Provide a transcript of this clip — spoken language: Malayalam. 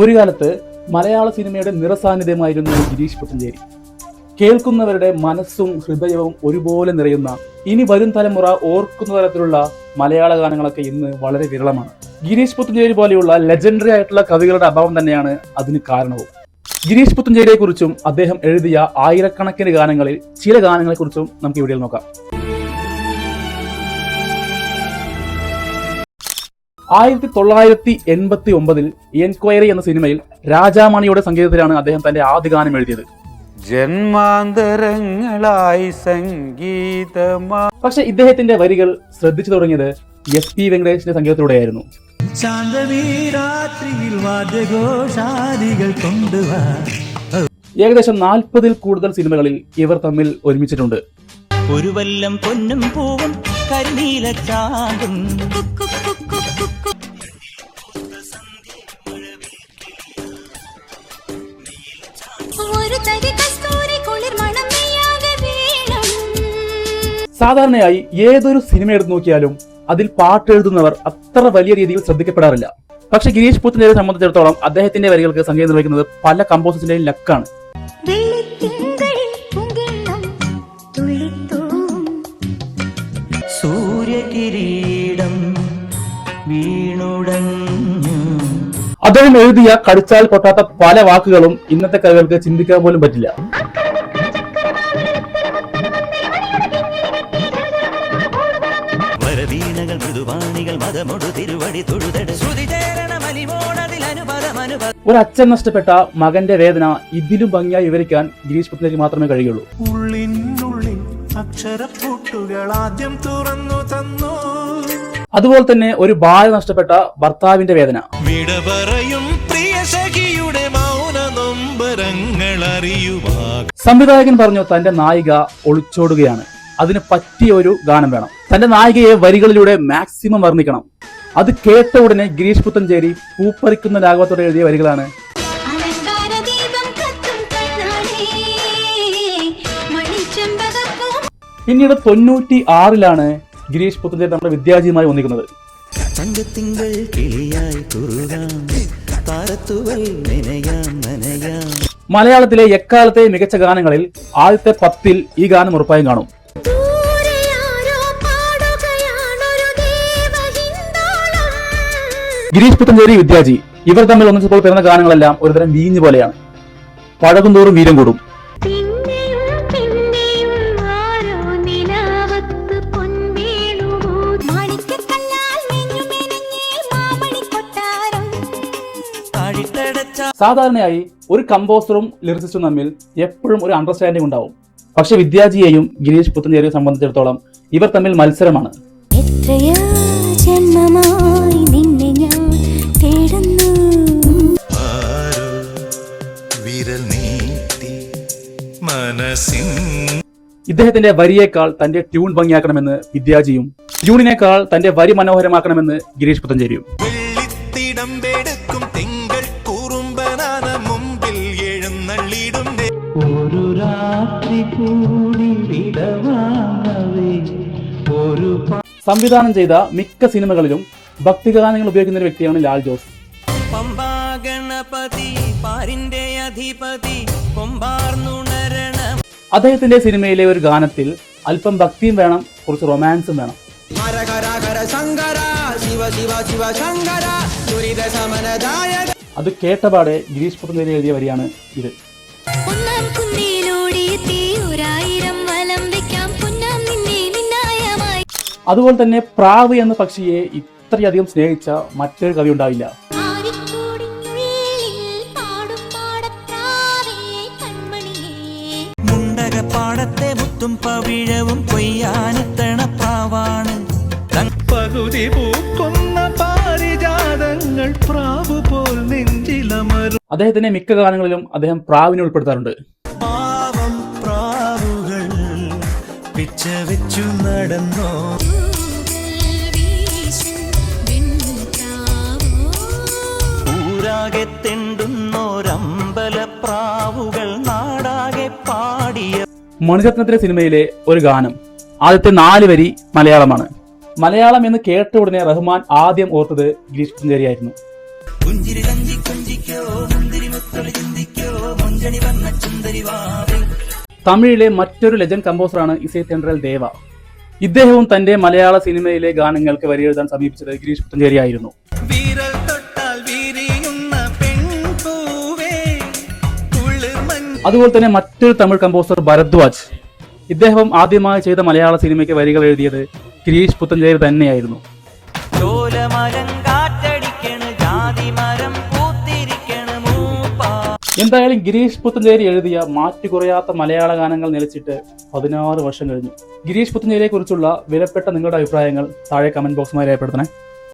ഒരു കാലത്ത് മലയാള സിനിമയുടെ നിറസാന്നിധ്യമായിരുന്നു ഗിരീഷ് പുത്തഞ്ചേരി. കേൾക്കുന്നവരുടെ മനസ്സും ഹൃദയവും ഒരുപോലെ നിറയുന്ന, ഇനി വരും തലമുറ ഓർക്കുന്ന തരത്തിലുള്ള മലയാള ഗാനങ്ങളൊക്കെ ഇന്ന് വളരെ വിരളമാണ്. ഗിരീഷ് പുത്തഞ്ചേരി പോലെയുള്ള ലെജൻഡറി ആയിട്ടുള്ള കവികളുടെ അഭാവം തന്നെയാണ് അതിന് കാരണവും. ഗിരീഷ് പുത്തഞ്ചേരിയെ കുറിച്ചും അദ്ദേഹം എഴുതിയ ആയിരക്കണക്കിന് ഗാനങ്ങളിൽ ചില ഗാനങ്ങളെ കുറിച്ചും നമുക്ക് ഇവിടെ നോക്കാം. 1989 എൻക്വയറി എന്ന സിനിമയിൽ രാജാമണിയുടെ സംഗീതത്തിലാണ് അദ്ദേഹം തന്റെ ആദ്യ ഗാനം എഴുതിയത്. ജന്മാന്തരങ്ങളായി സംഗീതമാ. പക്ഷെ ഇദ്ദേഹത്തിന്റെ വരികൾ ശ്രദ്ധിച്ചു തുടങ്ങിയത് SP വെങ്കടേഷിന്റെ സംഗീതത്തിലൂടെയായിരുന്നു. ഏകദേശം 40-ൽ കൂടുതൽ സിനിമകളിൽ ഇവർ തമ്മിൽ ഒരുമിച്ചിട്ടുണ്ട്. ഒരു വല്ലം പൊന്നും പൂവും കരിനീല ചാന്തും സാധാരണയായി ഏതൊരു സിനിമ എടുത്തു നോക്കിയാലും അതിൽ പാട്ട് എഴുതുന്നവർ അത്ര വലിയ രീതിയിൽ ശ്രദ്ധിക്കപ്പെടാറില്ല. പക്ഷെ ഗിരീഷ് പുത്തഞ്ചേരിയെ സംബന്ധിച്ചിടത്തോളം അദ്ദേഹത്തിന്റെ വരികൾക്ക് സംഗീതം നിർവഹിക്കുന്നത് പല കമ്പോസേഴ്സിന്റെയും ലക്കാണ്. അദ്ദേഹം എഴുതിയ കടിച്ചാൽ പൊട്ടാത്ത പല വാക്കുകളും ഇന്നത്തെ കവികൾക്ക് ചിന്തിക്കാൻ പോലും പറ്റില്ല. ഒരു അച്ഛൻ നഷ്ടപ്പെട്ട മകന്റെ വേദന ഇതിലും ഭംഗിയായി വിവരിക്കാൻ ഗിരീഷ് പുത്തഞ്ചേരി മാത്രമേ കഴിയുള്ളൂ. അതുപോലെ തന്നെ ഒരു ഭാര്യ നഷ്ടപ്പെട്ട ഭർത്താവിന്റെ വേദന, സംവിധായകൻ പറഞ്ഞു തന്റെ നായിക ഒളിച്ചോടുകയാണ്, അതിന് പറ്റിയ ഒരു ഗാനം വേണം, തന്റെ നായികയെ വരികളിലൂടെ മാക്സിമം വർണ്ണിക്കണം. അത് കേട്ട ഉടനെ ഗിരീഷ് പുത്തഞ്ചേരി പൂപ്പറിക്കുന്ന രാഗവത്തോടെ എഴുതിയ വരികളാണ്. പിന്നീട് 96-ലാണ് ഗിരീഷ് പുത്തഞ്ചേരി നമ്മുടെ വിദ്യാജിയുമായി ഒന്നിക്കുന്നത്. മലയാളത്തിലെ എക്കാലത്തെ മികച്ച ഗാനങ്ങളിൽ ആദ്യത്തെ 10-ൽ ഈ ഗാനം ഉറപ്പായും കാണും. ഗിരീഷ് പുത്തഞ്ചേരി, വിദ്യാജി ഇവർ തമ്മിൽ ഒന്നിച്ചപ്പോൾ പിറന്ന ഗാനങ്ങളെല്ലാം ഒരുതരം വീഞ്ഞു പോലെയാണ്. പഴകും തോറും വീര്യം കൂടും. സാധാരണയായി ഒരു കമ്പോസറും ലിറിസിസ്റ്റും തമ്മിൽ എപ്പോഴും ഒരു അണ്ടർസ്റ്റാൻഡിംഗ് ഉണ്ടാവും. പക്ഷെ വിദ്യാജിയെയും ഗിരീഷ് പുത്തഞ്ചേരിയെ സംബന്ധിച്ചിടത്തോളം ഇവർ തമ്മിൽ മത്സരമാണ്. ഇദ്ദേഹത്തിന്റെ വരിയേക്കാൾ തന്റെ ട്യൂൺ ഭംഗിയാക്കണമെന്ന് വിദ്യാജിയും ട്യൂണിനേക്കാൾ തന്റെ വരി മനോഹരമാക്കണമെന്ന് ഗിരീഷ് പുത്തഞ്ചേരിയും. സംവിധാനം ചെയ്ത മിക്ക സിനിമകളിലും ഭക്തിഗാനങ്ങൾ ഉപയോഗിക്കുന്ന ഒരു വ്യക്തിയാണ് ലാൽ ജോസ്. അദ്ദേഹത്തിന്റെ സിനിമയിലെ ഒരു ഗാനത്തിൽ അല്പം ഭക്തിയും വേണം, കുറച്ച് റൊമാൻസും വേണം. അത് കേട്ടപാടെ ഗിരീഷ് പുത്തഞ്ചേരി എഴുതിയ വരിയാണ് ഇത്. അതുപോലെ തന്നെ പ്രാവ് എന്ന പക്ഷിയെ ഇത്രയധികം സ്നേഹിച്ച മറ്റൊരു കവി ഉണ്ടാവില്ല. പാടത്തെ മുത്തും പവിഴവും കൊയ്യാനെത്തണ പ്രാവാണ്. പകുതി പൂക്കുന്ന പാരിജാതങ്ങൾ പ്രാവു പോൽ നെഞ്ചിലമരും. അദ്ദേഹത്തിന്റെ മിക്ക ഗാനങ്ങളിലും അദ്ദേഹം പ്രാവിനെ ഉൾപ്പെടുത്താറുണ്ട്. പാവം പ്രാവുകൾ പിച്ച വെച്ചു നടന്നോ, ൂരാകെ തെണ്ടുന്നോരമ്പല പ്രാവുകൾ നാടാകെ പാടിയ. മണിരത്നത്തിലെ സിനിമയിലെ ഒരു ഗാനം ആദ്യത്തെ 4 വരി മലയാളമാണ്. മലയാളം എന്ന് കേട്ട ഉടനെ റഹ്മാൻ ആദ്യം ഓർത്തത് ഗിരീഷ് പുത്തഞ്ചേരിയായിരുന്നു. തമിഴിലെ മറ്റൊരു ലെജൻഡ് കമ്പോസറാണ് ഇസൈ തെൻട്രൽ ദേവ. ഇദ്ദേഹവും തന്റെ മലയാള സിനിമയിലെ ഗാനങ്ങൾക്ക് വരിയെഴുതാൻ സമീപിച്ചത് ഗിരീഷ് പുത്തഞ്ചേരി ആയിരുന്നു. അതുപോലെ തന്നെ മറ്റൊരു തമിഴ് കമ്പോസർ ഭരദ്വാജ്. ഇദ്ദേഹം ആദ്യമായി ചെയ്ത മലയാള സിനിമയ്ക്ക് വരികൾ എഴുതിയത് ഗിരീഷ് പുത്തഞ്ചേരി തന്നെയായിരുന്നു. എന്തായാലും ഗിരീഷ് പുത്തഞ്ചേരി എഴുതിയ മാറ്റുകുറയാത്ത മലയാള ഗാനങ്ങൾ നിലച്ചിട്ട് 16 വർഷം കഴിഞ്ഞു. ഗിരീഷ് പുത്തഞ്ചേരിയെ കുറിച്ചുള്ള വിലപ്പെട്ട നിങ്ങളുടെ അഭിപ്രായങ്ങൾ താഴെ കമന്റ് ബോക്സുമായി രേഖപ്പെടുത്തണേ.